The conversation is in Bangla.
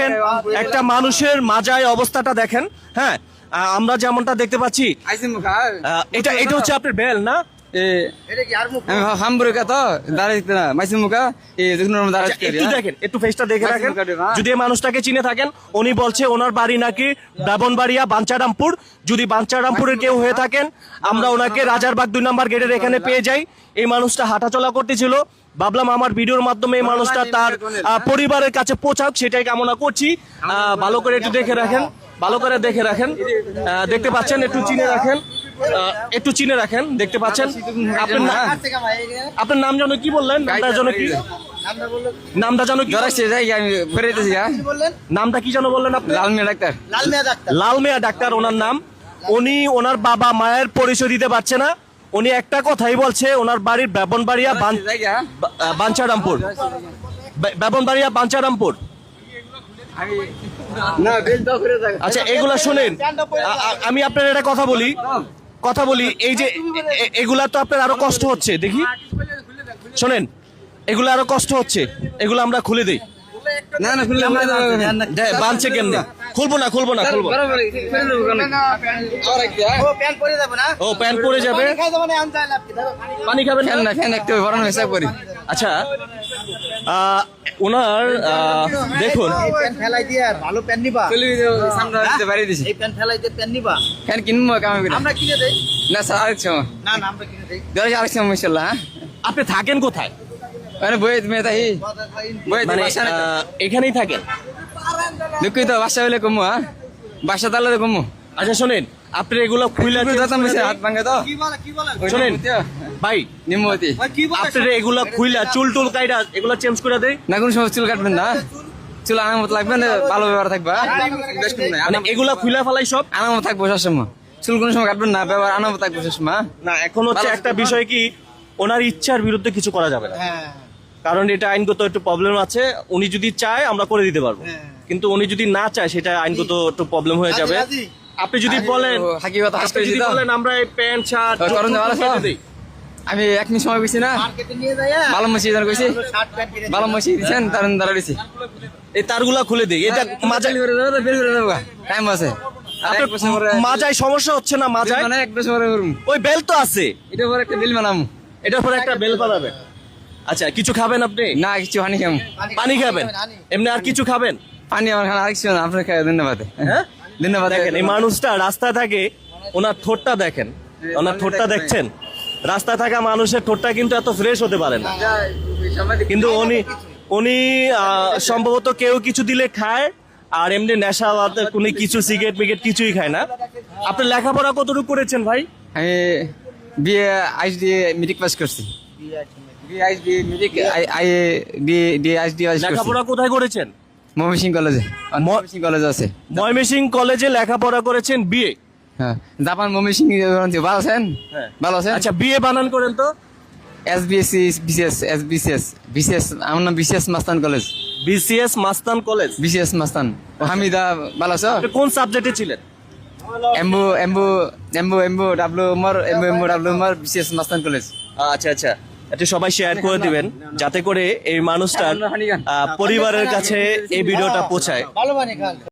দেখেন একটা মানুষের মাজায় অবস্থাটা দেখেন। হ্যাঁ, আমরা যেমনটা দেখতে পাচ্ছি এটা হচ্ছে আপনার বেল না? একটু ফেসটা দেখে রাখেন, যদি এই মানুষটাকে চিনে থাকেন। উনি বলছে ওনার বাড়ি নাকি ব্রাহ্মণবাড়িয়া বাঞ্চারামপুর। যদি বাঞ্চারামপুরের কেউ হয়ে থাকেন, আমরা ওনাকে রাজারবাগ 2 নম্বর গেটের এখানে পেয়ে যাই। এই মানুষটা হাঁটাচলা করতেছিল, ভাবলাম আমার ভিডিওর মাধ্যমে এই মানুষটা তার পরিবারের কাছে পৌঁছাক, সেটাই কামনা করছি। ভালো করে একটু দেখে রাখেন, ভালো করে দেখে রাখেন, দেখতে পাচ্ছেন, একটু চিনে রাখেন, দেখতে পাচ্ছেন। আপনার নাম জানো কি বললেন? নামটা জানো কি? নামটা জানো কি? নামটা কি জানো বললেন আপনি? লালমিয়া ডাক্তার ওনার নাম। উনি ওনার বাবা মায়ের পরিচয় দিতে পারছে না। উনি একটা কথাই বলছে, ওনার বাড়ির ব্রাহ্মণবাড়িয়া বাঞ্চারামপুর, ব্রাহ্মণবাড়িয়া বাঞ্চারামপুর। আচ্ছা, এগুলা শোনেন, আমি আপনার একটা কথা বলি, এই যে এগুলা তো আপনার আরো কষ্ট হচ্ছে, দেখি শোনেন, এগুলো আরো কষ্ট হচ্ছে, এগুলো আমরা খুলে দিই। না বাঁধছে কেমনে? খুলবো না। ও প্যান্ট পরে যাবে, পানি খাবেন না? আচ্ছা, ওনার দেখুন, আপনি থাকেন কোথায়? এখানেই থাকেন? বাসা হলে কমু, বাসা তাহলে কমু। আচ্ছা শোনেন, আপনি এগুলো খুইলা শোনেন ভাই, আপনার এগুলা খুইলা চুল কাইটা এগুলা চেঞ্জ করে দেয় না? কোন সময় চুল কাটবেন না? চুল আনার মতো লাগবে না, ভালো ব্যবহার থাকবে। এগুলা খুইলা ফেলাই সব আনার মতো থাকবো সবসময়। চুল কোন সময় কাটবেন না, ব্যবহার আনার মতো থাকবো সবসময়। না, এখন হচ্ছে একটা বিষয় কি, ওনার ইচ্ছার বিরুদ্ধে কিছু করা যাবে না, কারণ এটা আইনগত একটু প্রবলেম আছে। উনি যদি চায় আমরা করে দিতে পারবো, কিন্তু উনি যদি না চায় সেটা আইনগত একটু প্রবলেম হয়ে যাবে। আপনি যদি বলেন আমরা এই প্যান্ট শার্ট আমি এক মিনিট সময় বেশি না ভালো মসি ভালো মসি দিচ্ছেন, তারা দিচ্ছি এই তারগুলা খুলে দিই। এটা মাঝে টাইম আছে, মাজায় সমস্যা হচ্ছে না? মাজায় এক বছর ওই বেল তো আছে, এটার পর একটা বেল বানাবো, এটার পর একটা বেল বানাবেন। আচ্ছা, কিছু খাবেন আপনি? না, কিছু পানি খাবো। পানি খাবেন? এমনি আর কিছু খাবেন? পানি আমার খানা আর কিছু না। আপনার খাই, ধন্যবাদ। হ্যাঁ, ধন্যবাদ। দেখেন এই মানুষটা রাস্তায় থাকে, ওনার ঠোঁটটা দেখেন, ওনার ঠোঁটটা দেখছেন? রাস্তায় থাকা মানুষের ঠোঁটটা কিন্তু এত ফ্রেশ হতে পারে না, কিন্তু উনি সম্ভবত কেউ কিছু দিলে খায়, আর এমনি নেশা কোনো কিছু সিগারেট মিগেট কিছুই খায় না। আপনি লেখাপড়া কতটুকু করেছেন ভাই? আমি বিএ আইএসডি মেট্রিক পাস করছি। লেখাপড়া কোথায় করেছেন? ময়মনসিংহ কলেজে। আছে ময়মনসিংহ কলেজে লেখাপড়া করেছেন, বিএ। হ্যাঁ, জাপান ময়মনসিংহ। ভালো আছেন? ভালো আছেন। আচ্ছা, বিএ বানান করেন তো? SBSC BCS. আমার নাম বিসিএস মাস্তান কলেজ। বিসিএস মাস্তান কলেজ। বিসিএস মাস্তান। হামিদা, ভালো আছো? কোন সাবজেক্টে ছিলেন? বিসিএস মাস্তান কলেজ। আচ্ছা, এটা সবাই শেয়ার করে দিবেন, যাতে করে এই মানুষটার পরিবারের কাছে এই ভিডিওটা পৌঁছায়।